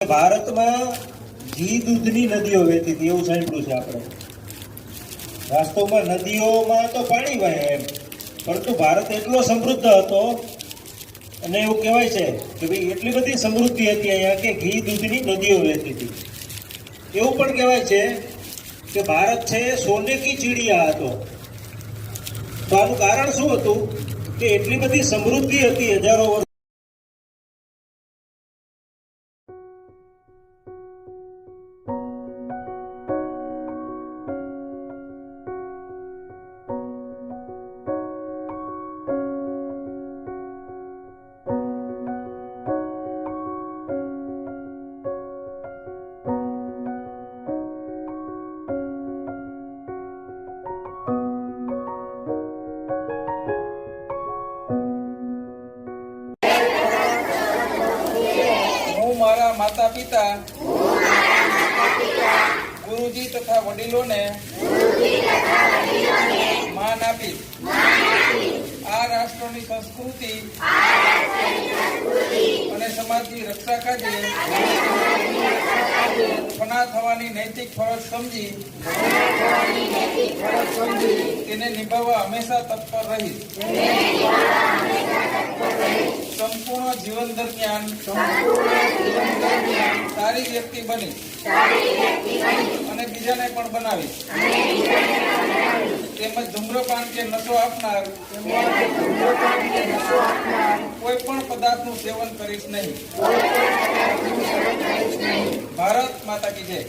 ભારતમાં ઘી દૂધની નદીઓ વહેતી હતી એવું સાંભળ્યું છે આપણે. વાસ્તવમાં નદીઓમાં તો પાણી વહે એમ, પરંતુ ભારત એટલો સમૃદ્ધ હતો અને એવું કહેવાય છે કે ભાઈ એટલી બધી સમૃદ્ધિ હતી અહીંયા કે ઘી દૂધની નદીઓ વહેતી હતી. એવું પણ કહેવાય છે કે ભારત છે સોને કી ચીડિયા હતો. તો આનું કારણ શું હતું કે એટલી બધી સમૃદ્ધિ હતી હજારો વર્ષ. મારા માતા પિતા ગુરુજી તથા વડીલોને માન આપીશ. આ રાષ્ટ્રની સંસ્કૃતિ અને સમાજની રક્ષા કાજે ફના થવાની નૈતિક ફરજ સમજી તેને નિભાવવા હંમેશા તત્પર રહીશ. સંપૂર્ણ જીવન દરમિયાન સારી વ્યક્તિ બની અને બીજાને પણ બનાવીશ. તેમજ ધૂમ્રપાન કે નશો આપનાર કોઈ પણ પદાર્થનું સેવન કરીશ નહીં. ભારત માતા કી જય.